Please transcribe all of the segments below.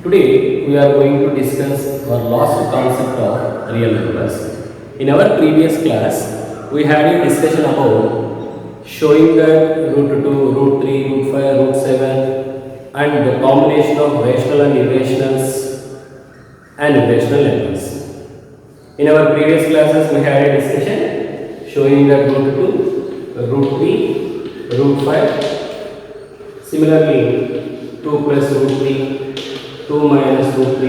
Today we are going to discuss our last concept of real numbers. In our previous class, we had a discussion about showing that root 2, root 3, root 5, root 7 and the combination of rational and irrationals and irrational numbers. In our previous classes, we had a discussion showing that root 2, root 3, root 5. Similarly, 2 plus root 3, 2 minus root 3,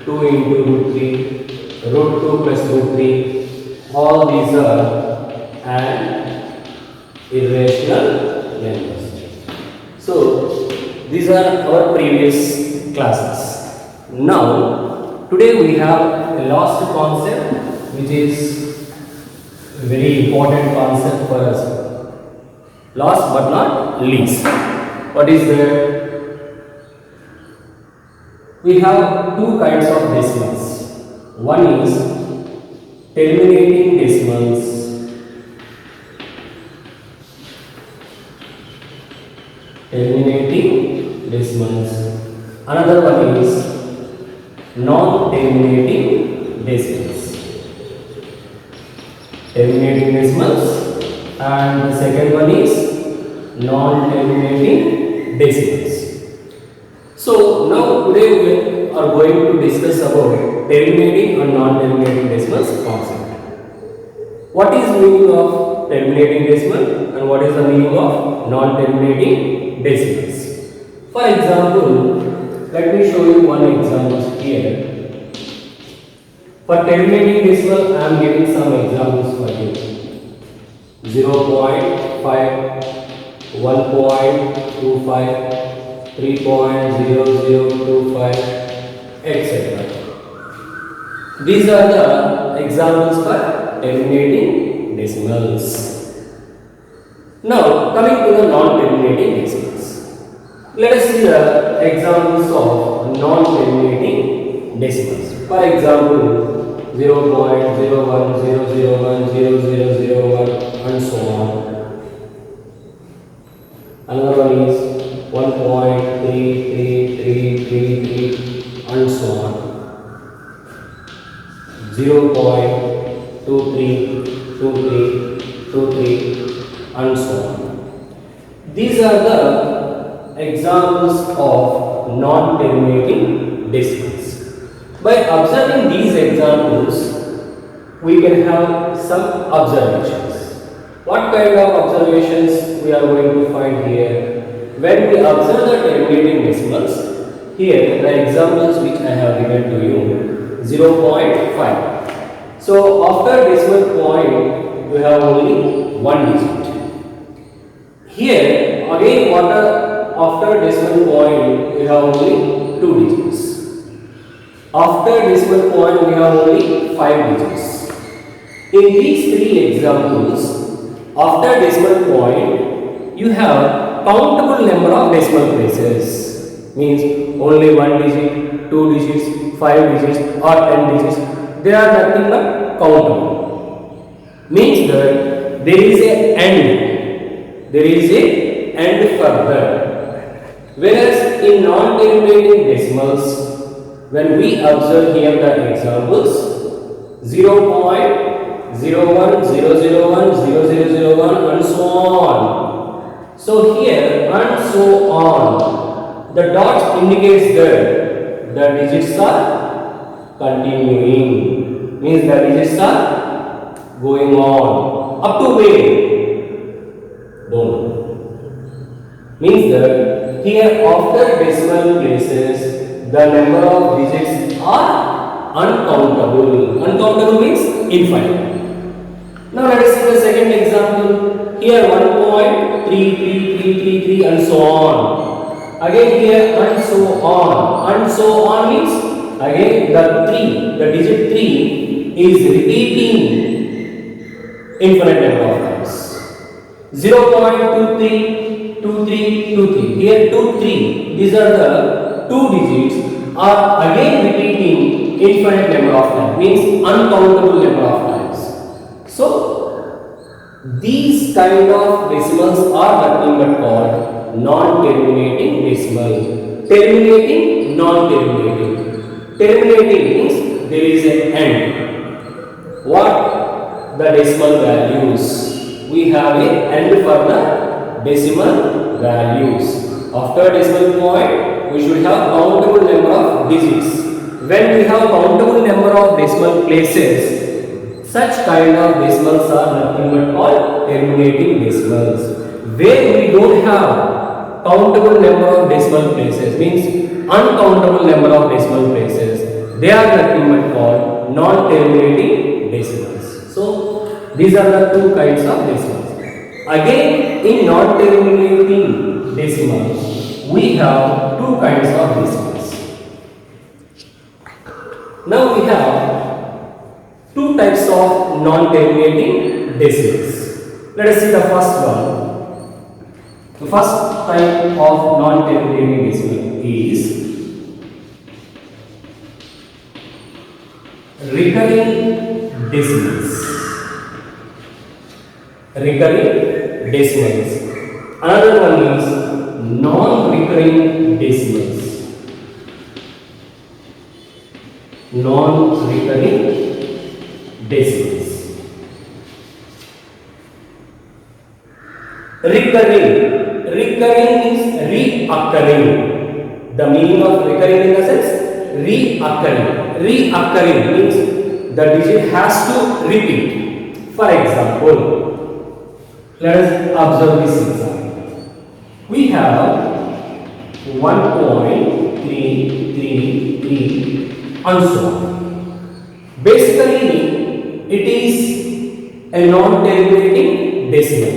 2 into root 3, root 2 plus root 3, all these are an irrational numbers. So, these are our previous classes. Now, today we have a last concept which is a very important concept for us. Last but not least. What is that? We have two kinds of decimals. One is terminating decimals. Terminating decimals. Another one is non-terminating decimals. Terminating decimals, and the second one is non-terminating decimals. So now today we are going to discuss about terminating and non-terminating decimals concept. What is meaning of terminating decimal and what is the meaning of non-terminating decimals? For example, let me show you one example here. For terminating decimal, I am giving some examples for you. 0.5, 1.25, 3.0025, etc. These are the examples for terminating decimals. Now, coming to the non-terminating decimals. Let us see the examples of non-terminating decimals. For example, 0.01, 001, 0001 and so on. Another one is 1.3333 and so on. 0.232323 and so on. These are the examples of non-terminating decimals. By observing these examples, we can have some observations. What kind of observations we are going to find here? When we observe the terminating decimals, here the examples which I have given to you, 0.5. So after decimal point, we have only one digit. Here again, after decimal point, we have only two digits. After decimal point, we have only 5 digits. In these three examples, after decimal point, you have countable number of decimal places, means only 1 digit, 2 digits, 5 digits or 10 digits, they are nothing but countable. Means that there is a end, there is a end further. Whereas in non-terminating decimals, when we observe here the examples 0.01, 001, 0001 and so on. So here and so on, the dots indicates that the digits are continuing, means the digits are going on up to where? Don't know. Means that here after decimal places, the number of digits are uncountable. Uncountable means infinite. Now let us see the second example. Here 1.3333 and so on. Again here and so on. And so on means again the digit 3 is repeating infinite number of times. 0.232323. Here 23. These are the two digits are again repeating infinite number of times. Means uncountable number of times. So these kind of decimals are nothing but called non-terminating decimal. terminating, non-terminating. Terminating means there is an end. What? The decimal values. We have an end for the decimal values. After decimal point, we should have countable number of digits. When we have countable number of decimal places, such kind of decimals are nothing but called terminating decimals. Where we don't have countable number of decimal places, means uncountable number of decimal places, they are nothing but called non-terminating decimals. So these are the two kinds of decimals. Again, in non-terminating decimals, we have two kinds of decimals. Now we have two types of non-terminating decimals. Let us see the first one. The first type of non-terminating decimal is recurring decimals. Recurring decimals. Another one is non-recurring decimals. Non-recurring decimals. Recurring means reoccurring. The meaning of recurring in the sense reoccurring. Reoccurring means the digit has to repeat. For example, let us observe this example. We have 1.333 and so on. Basically, it is a non-terminating decimal.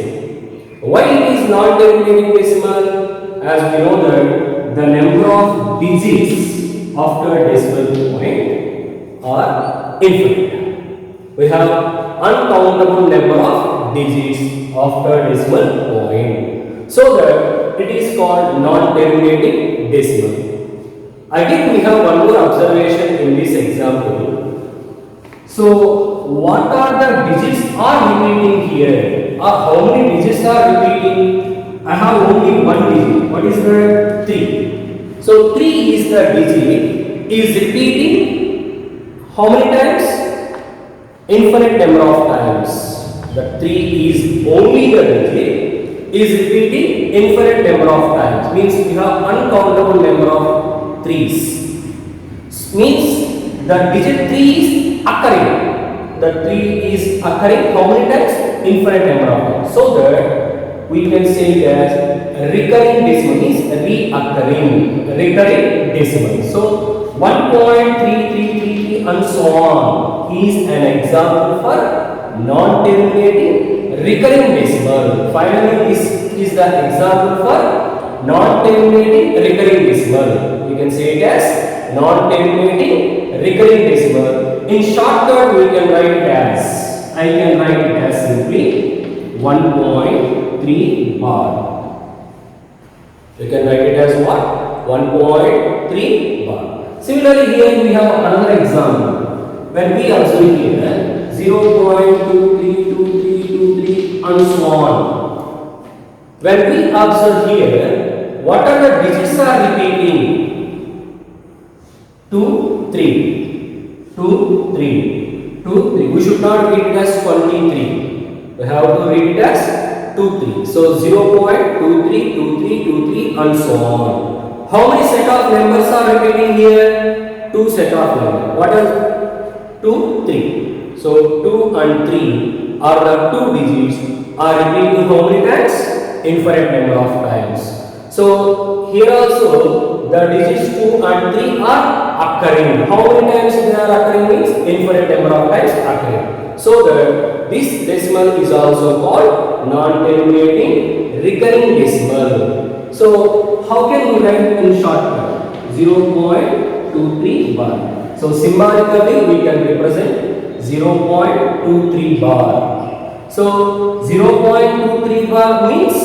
Why it is non-terminating decimal? As we know that the number of digits after decimal point are infinite. We have uncountable number of digits after decimal point. So that it is called non-terminating decimal. Again, we have one more observation in this example. So, what are the digits are repeating here? How many digits are repeating? I have only one digit. What is the 3? So, 3 is the digit. Is repeating how many times? Infinite number of times. The 3 is only the digit. Is repeating infinite number of times. Means we have uncountable number of 3's. Means the digit 3 is occurring. The 3 is occurring how many times? Infinite number of times. So that we can say it as recurring decimal means reoccurring. Recurring decimal. So 1.3333 and so on is an example for non-terminating recurring decimal. Finally, this is the example for non-terminating recurring decimal. We can say it as non-terminating recurring decimal. In shortcut, we can write it as, I can write it as simply 1.3 bar. We can write it as what? 1.3 bar. Similarly, here we have another example. When we observe here 0.232323 and so on. When we observe here, what are the digits are repeating? 2, 3, 2, 3, 2, 3. We should not read it as 23. We have to read it as 2, 3. So 0.23, 23, 23 and so on. How many set of numbers are repeating here? 2 set of numbers. What is 2, 3? So 2 and 3 are the 2 digits are repeating how many times? Infinite number of times. So here also the digits 2 and 3 are occurring. How many times they are occurring means infinite number of times occurring. So that this decimal is also called non-terminating recurring decimal. So how can we write in shortcut? 0.23 bar. So symbolically we can represent 0.23 bar. So 0.23 bar means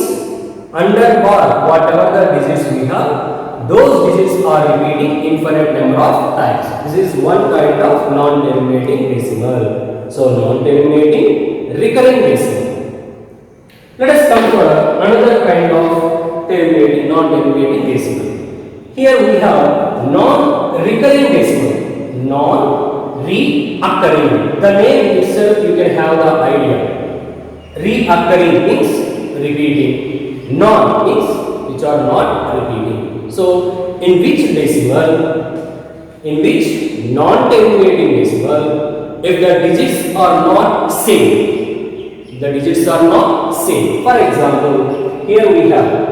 under bar whatever the digits we have, those digits are repeating infinite number of times. This is one kind of non-terminating decimal. So non-terminating recurring decimal. Let us come to another kind of terminating, non-terminating decimal. Here we have non-recurring decimal. Non-reoccurring. The name itself you can have the idea. Reoccurring means repeating. Non means which are not repeating. So in which decimal, in which non-terminating decimal, if the digits are not same, the digits are not same. For example, here we have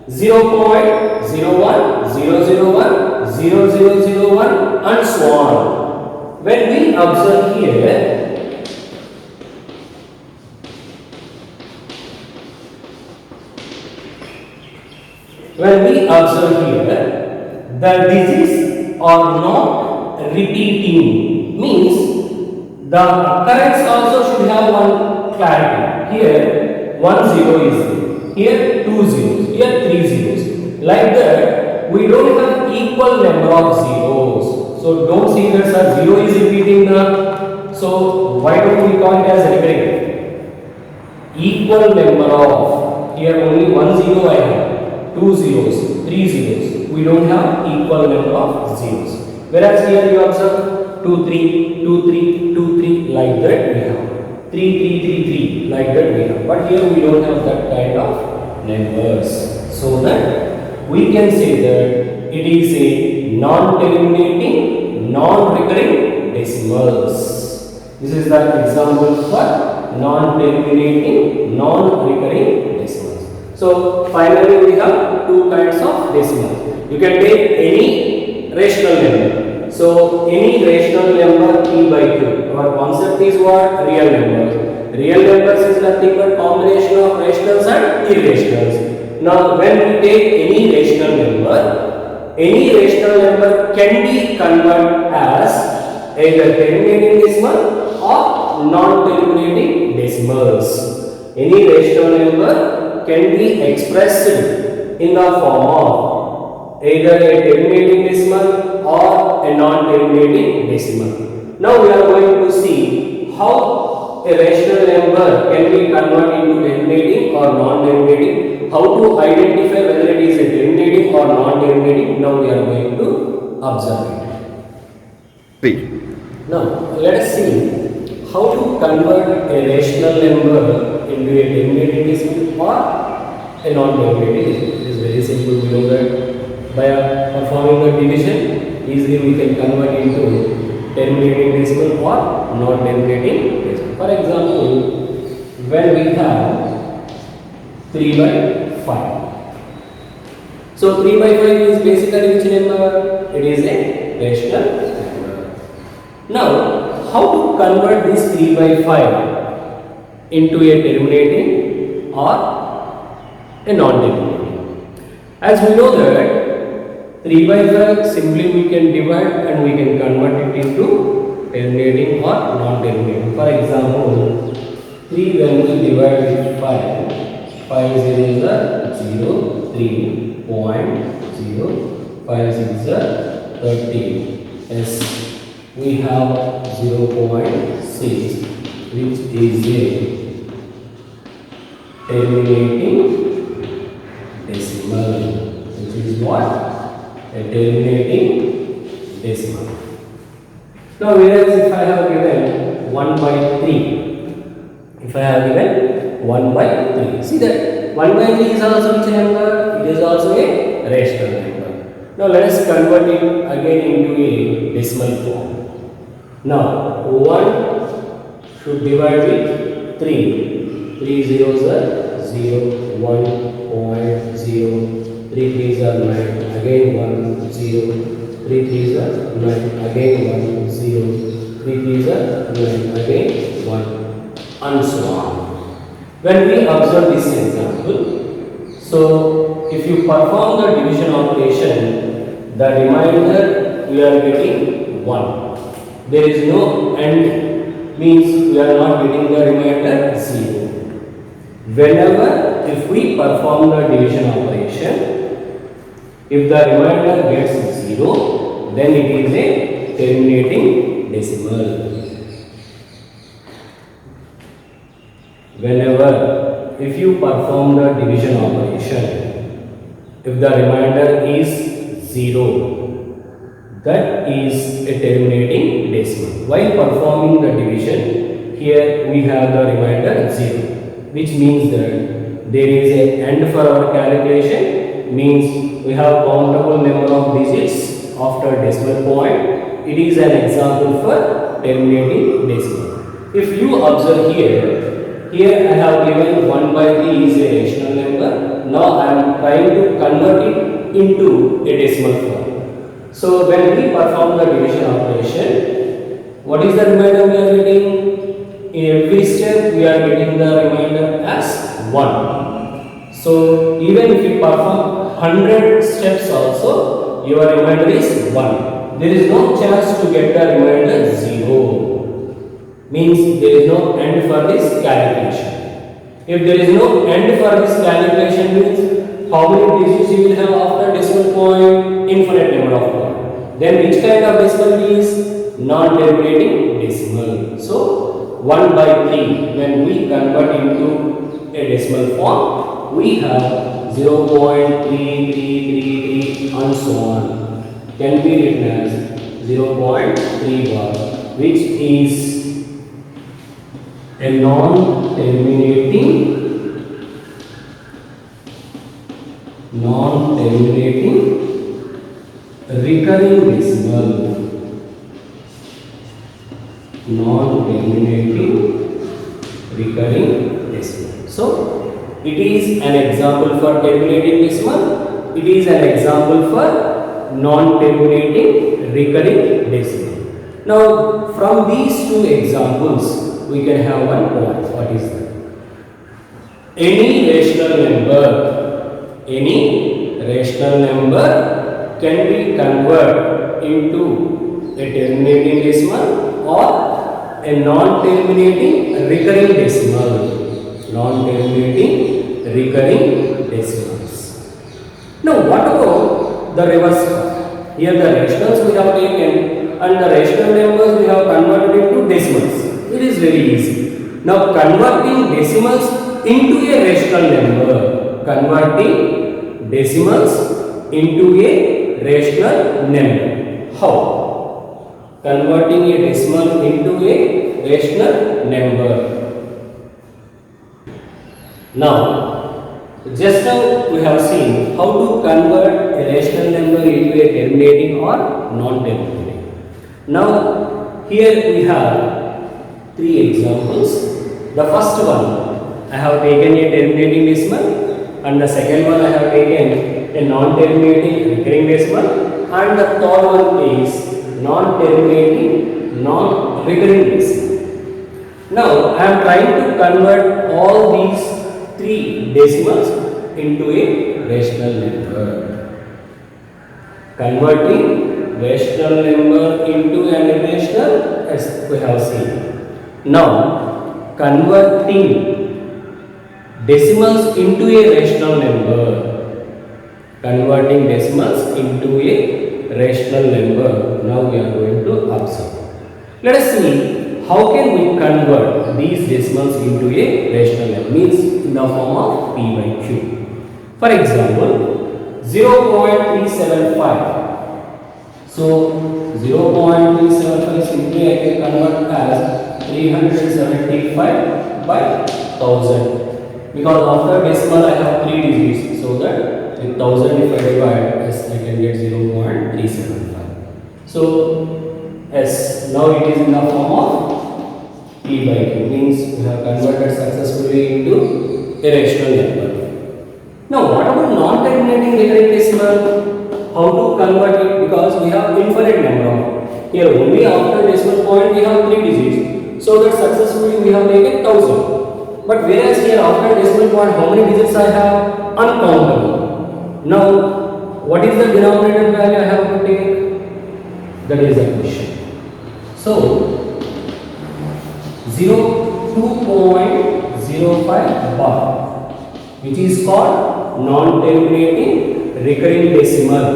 0.01, 001, 0001 and so on. When we observe here, the digits are not repeating, means the occurrence also should have one clarity. Here 1 0 is here, 2 zeros, here 3 zeros. Like that, we don't have equal number of zeros. So don't see that sir 0 is repeating the. So why don't we call it as recurring? Equal number of, here only 1 0 I have, 2 zeros, 3 zeros. We don't have equal number of zeros. Whereas here you observe 2 3, 2 3, 2 3, like that we have 3 3 3 3, like that we have. But here we don't have that kind of numbers. So that we can say that it is a non-terminating, non-recurring decimals. This is the example for non-terminating, non-recurring decimals. So finally we have two kinds of decimals. You can take any rational number. So any rational number p by q. Our concept is what? Real numbers. Real numbers is nothing but combination of rationals and irrationals. Now when we take any rational number can be converted as either terminating decimal or non-terminating decimals. Any rational number can be expressed in the form of either a terminating decimal or a non-terminating decimal. Now we are going to see how a rational number can be converted into terminating or non-terminating, how to identify whether it is a terminating or non-terminating. Now we are going to observe it. Now let us see how to convert a rational number into a terminating decimal or a non-terminating decimal. It is very simple. We know that by performing the division, easily we can convert into terminating decimal or non-terminating decimal. For example, when we have 3 by 5. So 3 by 5 is basically which number? It is a rational number. Now, how to convert this 3 by 5 into a terminating or a non-terminating? As we know that 3 by 5 simply we can divide and we can convert it into terminating or non-terminating. For example, 3 when we divide with 5, 5 zeros are 0, 3.0, 5 6 are 30. Yes, we have 0.6 which is a terminating decimal, which is what? A terminating decimal. Now whereas if I have given 1 by 3, if I have given 1 by 3, see that 1 by 3 is also which number? It is also a rational number. Now let us convert it again into a decimal form. Now 1 should divide with 3. 3 zeros are 0, 1.0, 3 3s are 9, again 1, 0, 3 3s are 9, again 1, 0, 3 3s are 9, again 1, and so on. When we observe this example, so if you perform the division operation, the remainder we are getting 1. There is no end, means we are not getting the remainder 0. Whenever if we perform the division operation, if the remainder gets 0, then it is a terminating decimal. Whenever if you perform the division operation, if the remainder is 0. That is a terminating decimal. While performing the division, here we have the remainder 0, which means that there is an end for our calculation, means we have countable number of digits after decimal point. It is an example for terminating decimal. If you observe here I have given 1 by 3 is a rational number. Now I am trying to convert it into a decimal form. So when we perform the division operation, what is the remainder we are getting? In every step we are getting the remainder as 1. So even if you perform 100 steps also, your remainder is 1. There is no chance to get the remainder 0. Means there is no end for this calculation. If there is no end for this calculation, means how many digits you will have after decimal point? Infinite number of points. Then which kind of decimal is? Non-terminating decimal. So 1 by 3, when we convert into a decimal form, we have 0.3333 and so on. Can be written as 0.3 bar, which is a non-terminating recurring decimal. Non-terminating recurring decimal. So it is an example for terminating decimal. It is an example for non-terminating recurring decimal. Now from these two examples, we can have one point. What is that? Any rational number can be converted into a terminating decimal or a non-terminating recurring decimal. Non-terminating recurring decimals. Now what about the reverse part? Here the rationals we have taken and the rational numbers we have converted into decimals. It is very easy. Now converting decimals into a rational number. Converting decimals into a rational number. How? Converting a decimal into a rational number. Now, just now we have seen how to convert a rational number into a terminating or non-terminating. Now, here we have 3 examples. The first one, I have taken a terminating decimal, and the second one I have taken a non-terminating recurring decimal, and the third one is non-terminating non-recurring decimal. Now I am trying to convert all these 3 decimals into a rational number. Converting rational number into an irrational, as we have seen. Now converting decimals into a rational number. Converting decimals into a rational number. Now we are going to observe. Let us see how can we convert these decimals into a rational number, means in the form of p by q. For example, 0.375. So 0.375 simply I can convert as 375 by 1000. Because after decimal I have 3 digits, so that with 1000 if I divide, yes, I can get 0.375. So yes, now it is in the form of p by q, means we have converted successfully into a rational number. Now what about non-terminating recurring decimal? How to convert it? Because we have infinite number of, here only after decimal point we have 3 digits, so that successfully we have taken 1000. But whereas here after decimal point how many digits I have? Uncountable. Now what is the denominator value I have to take? That is the question. So 2.05 bar, which is called non-terminating recurring decimal.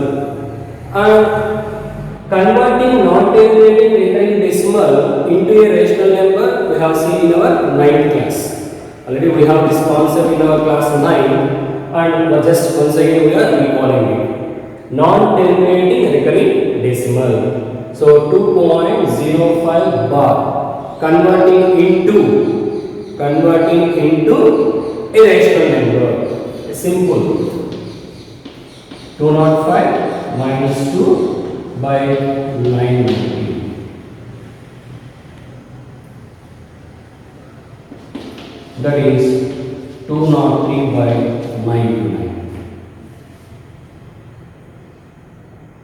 And converting non-terminating recurring decimal into a rational number we have seen in our 9th class. Already we have this concept in our class 9, and just once again we are recalling it. non-terminating recurring decimal. So 2.05 bar converting into a rational number. Simple. 205 minus 2 by 990. That is 203 by 99.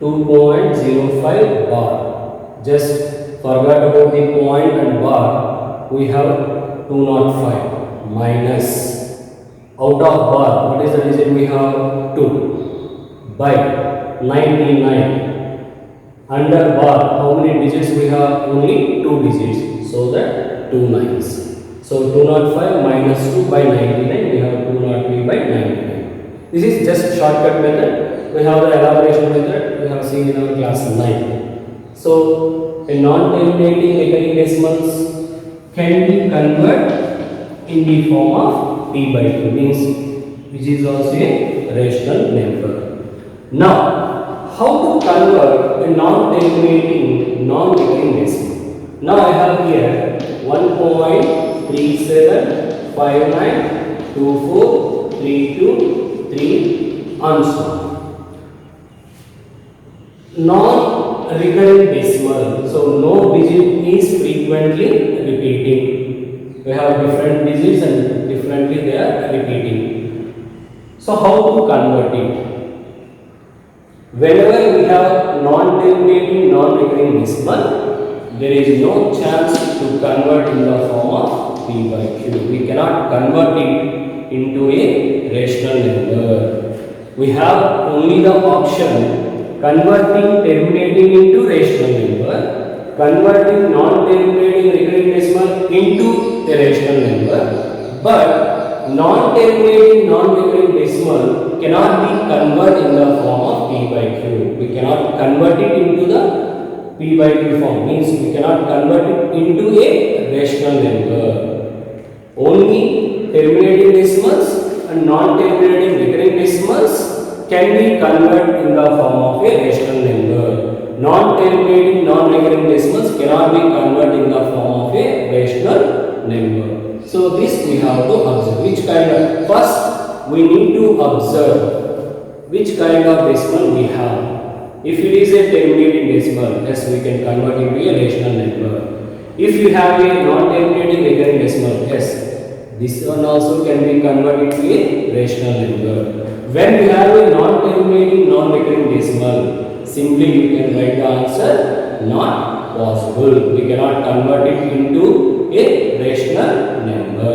2.05 bar. Just forgot about the point and bar. We have 205 minus out of bar. What is the digit we have? 2 by 99. Under bar, how many digits we have? Only 2 digits. So that 2 nines. So 205 minus 2 by 99. We have 203 by 99. This is just shortcut method. We have the elaboration method. We have seen in our class 9. So a non-terminating recurring decimals can be converted in the form of p by 2, means which is also a rational number. Now, how to convert a non-terminating non-recurring decimal? Now I have here 1.37592432 and so on. Non-recurring decimal, so no digit is frequently repeating. We have different digits and differently they are repeating. So how to convert it? Whenever we have non-terminating non-recurring decimal, there is no chance to convert in the form of p by q. We cannot convert it into a rational number. We have only the option converting terminating into rational number, converting non-terminating recurring decimal into a rational number, but non-terminating non-recurring decimal cannot be converted in the form of p by q. We cannot convert it into the p by q form, means we cannot convert it into a rational number. Only terminating decimals and non-terminating recurring decimals can be converted in the form of a rational number. Non-terminating non-recurring decimals cannot be converted in the form of a rational number. So this we have to observe. Which kind of, first we need to observe which kind of decimal we have. If it is a terminating decimal, yes, we can convert it to a rational number. If you have a non-terminating recurring decimal, yes, this one also can be converted to a rational number. When we have a non-terminating non-recurring decimal, simply you can write the answer not possible. We cannot convert it into a rational number.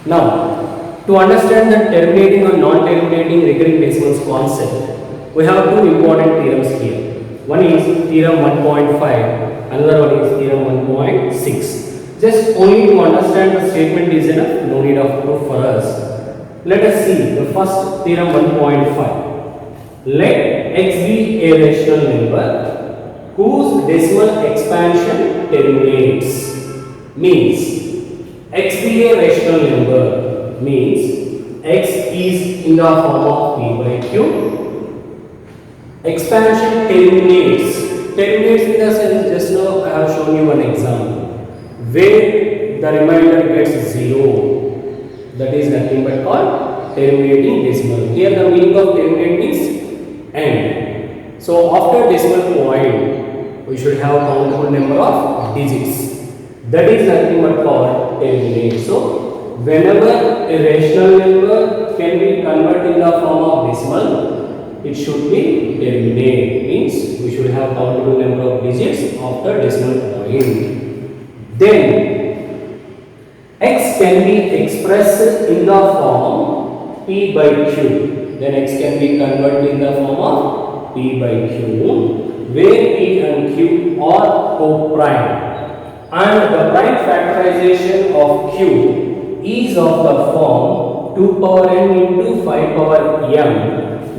Now, to understand the terminating or non-terminating recurring decimals concept, we have two important theorems here. One is theorem 1.5, another one is theorem 1.6. Just only to understand the statement is enough, no need of proof for us. Let us see the first theorem 1.5. Let x be a rational number whose decimal expansion terminates. Means x be a rational number means x is in the form of p by q. Expansion terminates. Terminates in the sense, just now I have shown you one example where the remainder gets 0. That is nothing but called terminating decimal. Here the meaning of terminate is end. So after decimal point, we should have countable number of digits. That is nothing but called terminate. So whenever a rational number can be converted in the form of decimal, it should be terminate. Means we should have countable number of digits after decimal point. Then x can be expressed in the form p by q. Then x can be converted in the form of p by q, where p and q are co-prime, and the prime factorization of q is of the form 2 power n into 5 power m,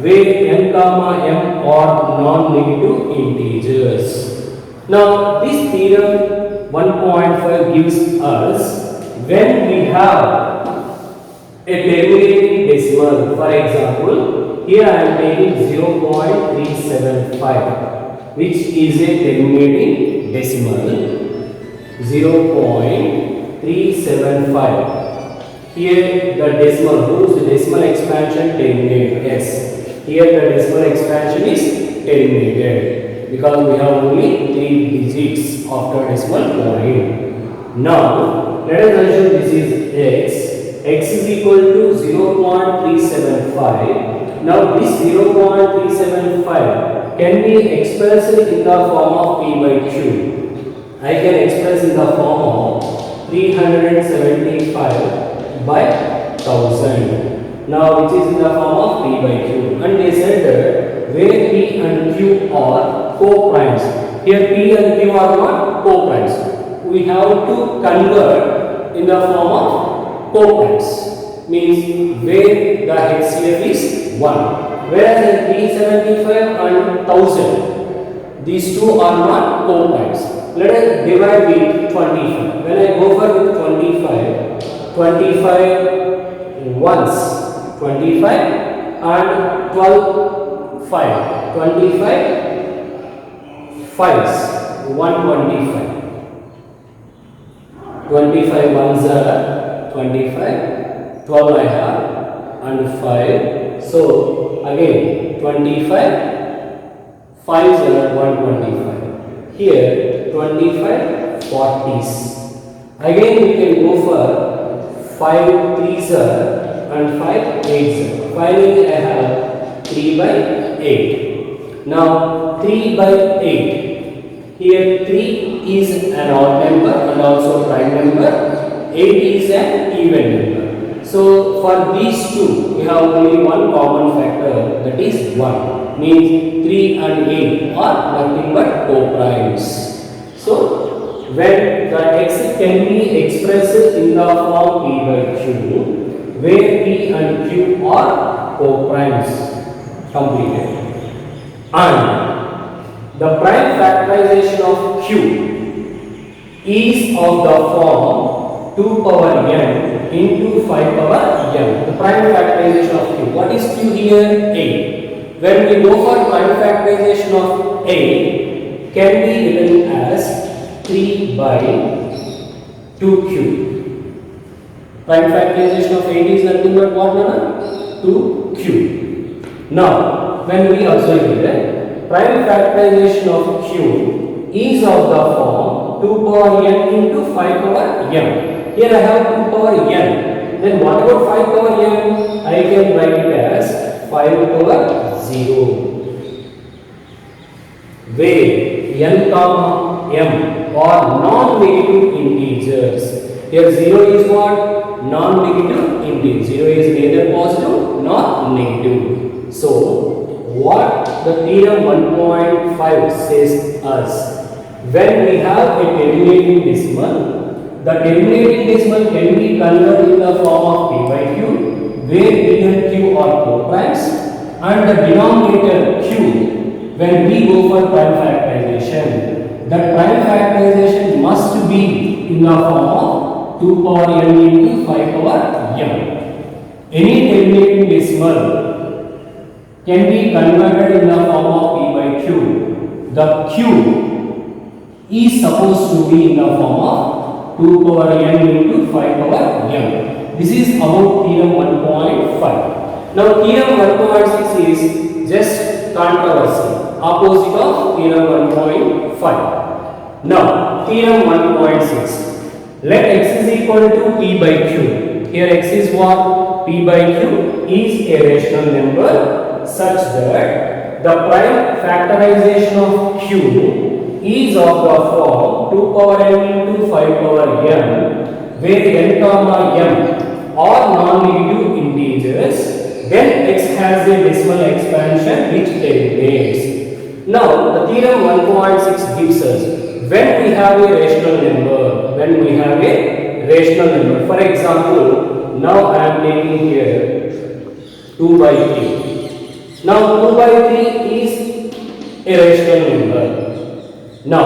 where n comma m are non-negative integers. Now this theorem 1.5 gives us when we have a terminating decimal. For example, here I am taking 0.375, which is a terminating decimal. 0.375. Here the decimal, whose decimal expansion terminated? Yes. Here the decimal expansion is terminated because we have only 3 digits after decimal point. Now let us assume this is x. X is equal to 0.375. Now this 0.375 can be expressed in the form of P by Q. I can express in the form of 375 by 1000. Now which is in the form of P by Q. And they said that where P and Q are co-primes. Here P and Q are not co-primes. We have to convert in the form of co-primes. Means where the HCF is 1. Whereas in 375 and 1000, these two are not co-primes. Let us divide with 25. When I go for with 25 once, 25 and 12 5. 25 5s, 125. 25 ones are 25, 12 I have and 5. So again 25 5s are 125. Here 25 40s. Again we can go for 5 3s and 5 8s. Finally I have 3 by 8. Now 3 by 8. Here 3 is an odd number and also prime number. 8 is an even number. So for these two we have only one common factor, that is 1. Means 3 and 8 are nothing but co-primes. So when the x can be expressed in the form P by Q, where P and Q are co-primes. Completed. And the prime factorization of Q is of the form 2 power n into 5 power n. The prime factorization of Q. What is Q here? 8. When we go for prime factorization of 8, can be written as 3 by 2Q. Prime factorization of 8 is nothing but what number? 2Q. Now, when we observe here, prime factorization of Q is of the form 2 power n into 5 power n. Here I have 2 power n. Then what about 5 power n? I can write it as 5 power 0. Where n comma m are non-negative integers. Here 0 is what? Non-negative integer. 0 is neither positive nor negative. So what the theorem 1.5 says us, when we have a terminating decimal, the terminating decimal can be converted in the form of P by Q, where P and Q are co-primes, and the denominator Q, when we go for prime factorization, the prime factorization must be in the form of 2 power n into 5 power m. Any terminating decimal can be converted in the form of P by Q. The Q is supposed to be in the form of 2 power n into 5 power m. This is about theorem 1.5. Now theorem 1.6 is just controversy, opposite of theorem 1.5. Now theorem 1.6. Let x is equal to P by Q. Here x is what? P by Q is a rational number such that the prime factorization of Q is of the form 2 power n into 5 power m, where n comma m are non-negative integers, then x has a decimal expansion which terminates. Now the theorem 1.6 gives us when we have a rational number, for example, now I am taking here 2 by 3. Now 2 by 3 is a rational number. Now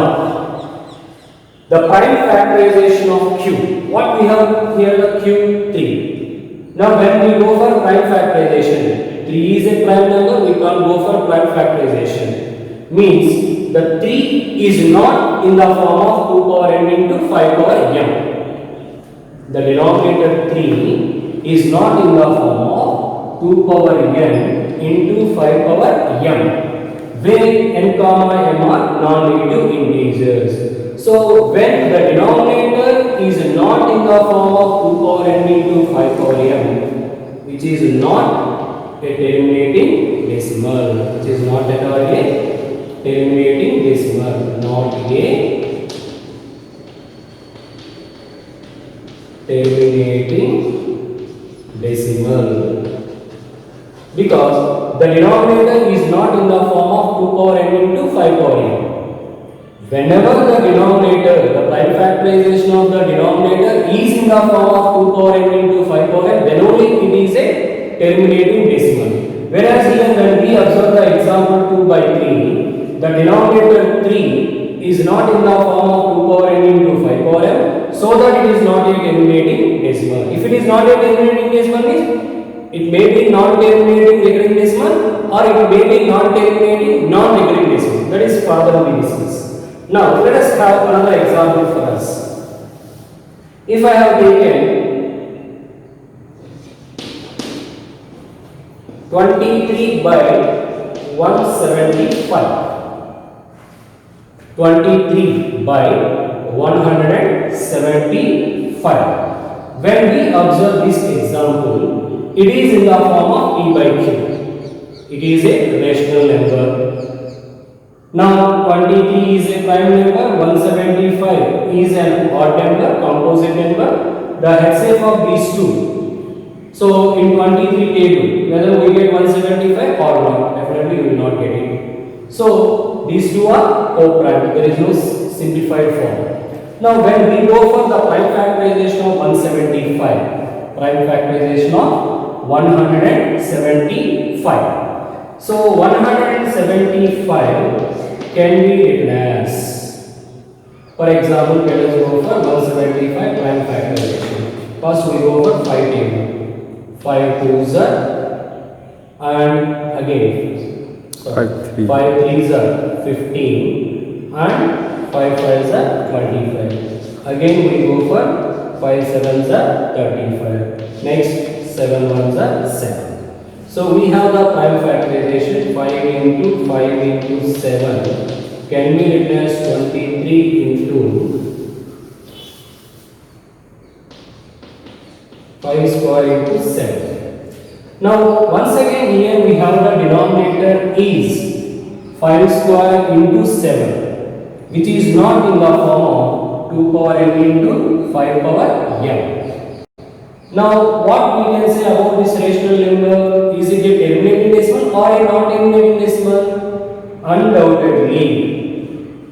the prime factorization of Q, what we have here, the Q 3. Now when we go for prime factorization, 3 is a prime number, we can't go for prime factorization. Means the 3 is not in the form of 2 power n into 5 power m. The denominator 3 is not in the form of 2 power n into 5 power m, where n comma m are non-negative integers. So when the denominator is not in the form of 2 power n into 5 power m, which is not a terminating decimal, which is not at all a terminating decimal, not a terminating decimal, because the denominator is not in the form of 2 power n into 5 power n. Whenever the denominator, the prime factorization of the denominator is in the form of 2 power n into 5 power n, then only it is a terminating decimal. Whereas here when we observe the example 2 by 3, the denominator 3 is not in the form of 2 power n into 5 power m, so that it is not a terminating decimal. If it is not a terminating decimal means it may be non-terminating recurring decimal, or it may be non-terminating non-recurring decimal. That is further we discuss. Now let us have another example for us. If I have taken 23 by 175, 23 by 175. When we observe this example, it is in the form of p by q. It is a rational number. Now 23 is a prime number, 175 is an odd number, composite number. The HCF of these two. So in 23 table, whether we get 175 or not, definitely we will not get it. So these two are co-prime. There is no simplified form. Now when we go for the prime factorization of 175, prime factorization of 175. So 175 can be written as, for example, let us go for 175 prime factorization. First we go for 5 table. 5 2s are, and again 5 3s are 15, and 5 5s are 25. Again we go for 5 7s are 35. Next 7 1s are 7. So we have the prime factorization. 5 into 5 into 7 can be written as 23 into 5 square into 7. Now once again here we have the denominator is 5 square into 7, which is not in the form of 2 power n into 5 power m. Now what we can say about this rational number? Is it a terminating decimal or a non-terminating decimal? Undoubtedly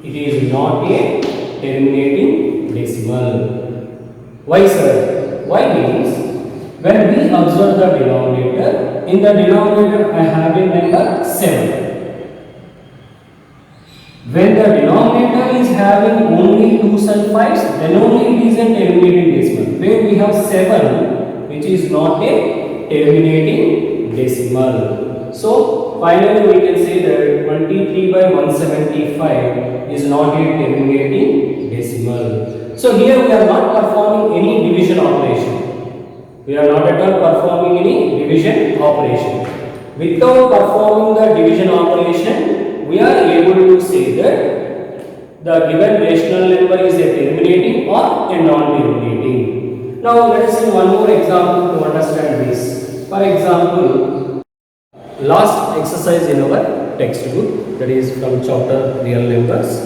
it is not a terminating decimal. Why sir? Why means when we observe the denominator, in the denominator I have a number 7. When the denominator is having only 2s and 5s, then only it is a terminating decimal. Where we have 7, which is not a terminating decimal. So finally we can say that 23 by 175 is not a terminating decimal. So here we are not performing any division operation. We are not at all performing any division operation. Without performing the division operation, we are able to say that the given rational number is a terminating or a non-terminating. Now let us see one more example to understand this. For example, last exercise in our textbook, that is from chapter real numbers.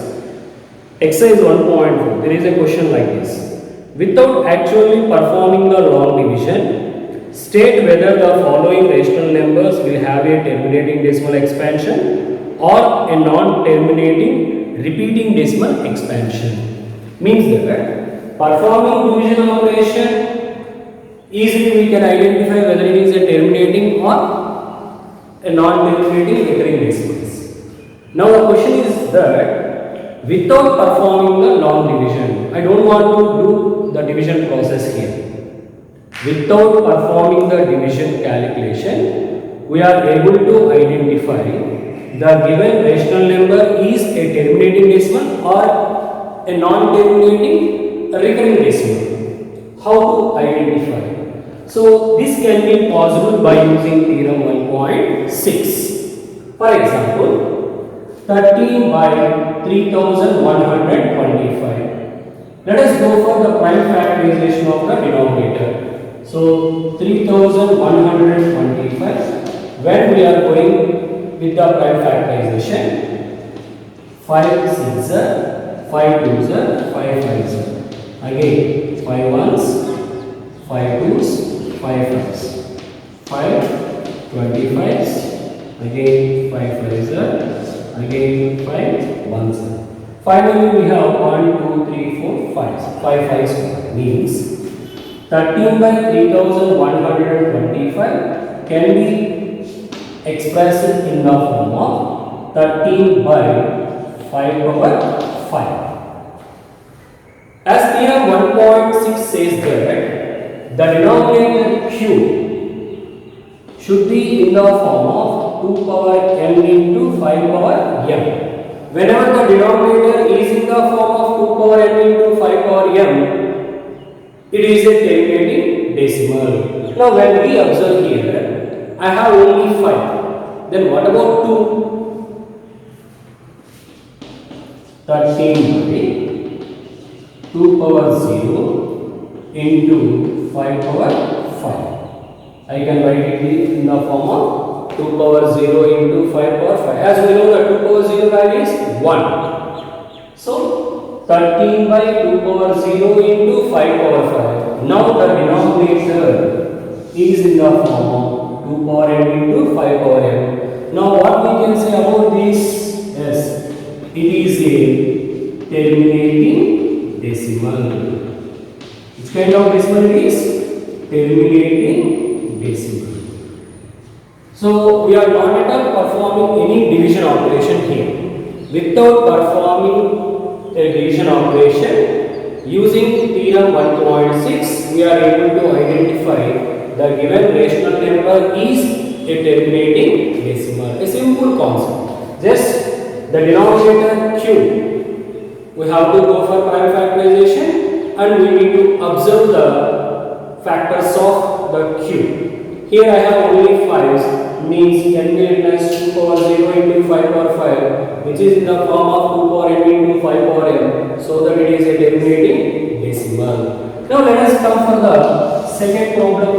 Exercise 1.4, there is a question like this. Without actually performing the long division, state whether the following rational numbers will have a terminating decimal expansion or a non-terminating repeating decimal expansion. Means that performing division operation, easily we can identify whether it is a terminating or a non-terminating recurring decimals. Now the question is that without performing the long division, I don't want to do the division process here. Without performing the division calculation, we are able to identify the given rational number is a terminating decimal or a non-terminating recurring decimal. How to identify? So this can be possible by using theorem 1.6. For example, 13 by 3125. Let us go for the prime factorization of the denominator. So 3125, when we are going with the prime factorization, 5 6 5 2 5 5 again 5 ones 5 twos 5 fives 5 25s again 5 fives again 5 ones. Finally we have 1 2 3 4 5 5 fives means 13 by 3125 can be expressed in the form of 13 by 5 power 5. As theorem 1.6 says that the denominator q should be in the form of 2 power m into 5 power m. Whenever the denominator is in the form of 2 power m into 5 power m, it is a terminating decimal. Now when we observe here, I have only 5. Then what about 2? 13 by 2 power 0 into 5 power 5. I can write it in the form of 2 power 0 into 5 power 5. As we know, the 2 power 0 value is 1. So 13 by 2 power 0 into 5 power 5. Now the denominator is in the form of 2 power m into 5 power m. Now what we can say about this? Yes, it is a terminating decimal. Which kind of decimal it is? Terminating decimal. So we are not at all performing any division operation here. Without performing a division operation, using theorem 1.6, we are able to identify the given rational number is a terminating decimal. A simple concept. Just the denominator q, we have to go for prime factorization and we need to observe the factors of the q. Here I have only 5s, means can be written as 2 power 0 into 5 power 5, which is in the form of 2 power m into 5 power m, so that it is a terminating decimal. Now let us come for the second problem.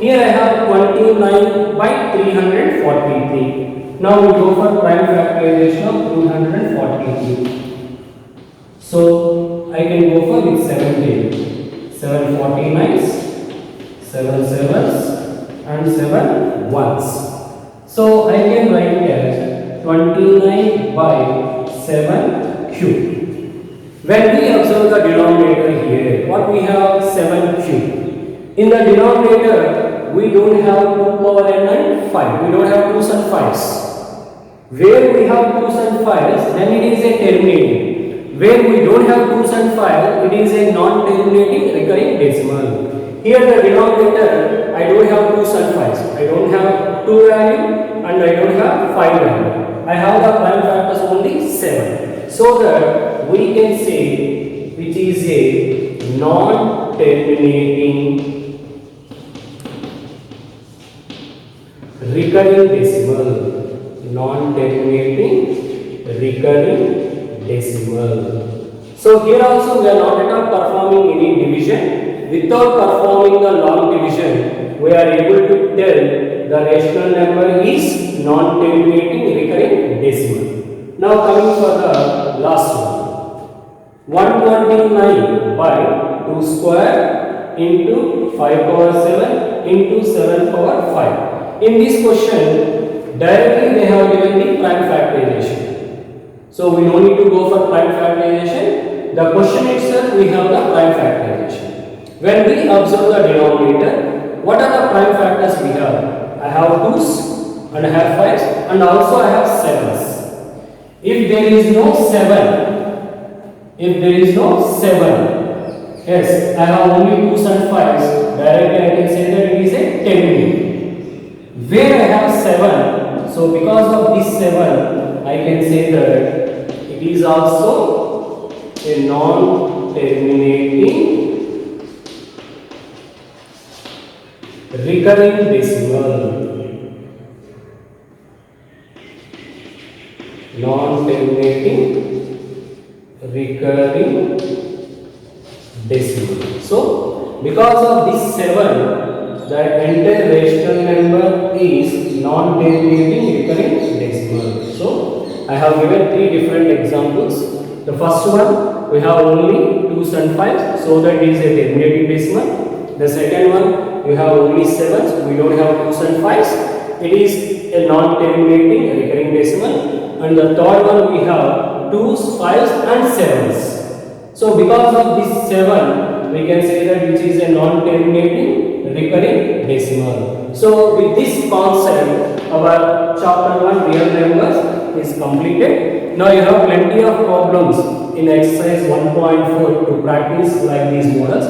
Here I have 29 by 343. Now we go for prime factorization of 343. So I can go for with 17. 7 49s, 7 7s and 7 ones. So I can write it as 29 by 7 cube. When we observe the denominator here, what we have? 7 cube. In the denominator, we don't have 2 power n and 5. We don't have 2s and 5s. Where we have 2s and 5s, then it is a terminating. Where we don't have 2s and 5s, it is a non-terminating recurring decimal. Here the denominator, I don't have 2s and 5s. I don't have 2 value and I don't have 5 value. I have the prime factors only 7. So that we can say which is a non-terminating recurring decimal. Non-terminating recurring decimal. So here also we are not at all performing any division. Without performing the long division, we are able to tell the rational number is non-terminating recurring decimal. Now coming for the last one. 129 by 2 square into 5 power 7 into 7 power 5. In this question, directly they have given the prime factorization. So we don't need to go for prime factorization. The question itself we have the prime factorization. When we observe the denominator, what are the prime factors we have? I have 2's and I have 5's and also I have 7's. If there is no 7, yes, I have only 2's and 5's, directly I can say that it is a terminating. Where I have 7, so because of this 7, I can say that it is also a non-terminating recurring decimal. Non-terminating recurring decimal. So, because of this 7, the entire rational number is non-terminating recurring decimal. So, I have given 3 different examples. The first one, we have only 2s and 5s, so that is a terminating decimal. The second one, we have only 7s, we don't have 2s and 5s. It is a non-terminating recurring decimal. And the third one, we have 2s, 5s and 7s. So, because of this 7, we can say that which is a non-terminating recurring decimal. So, with this concept, our chapter 1 real numbers is completed. Now, you have plenty of problems in exercise 1.4 to practice like these models.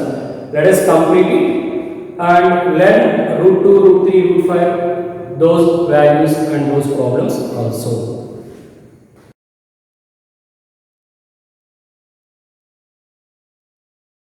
Let us complete it and learn root 2, root 3, root 5, those values and those problems also.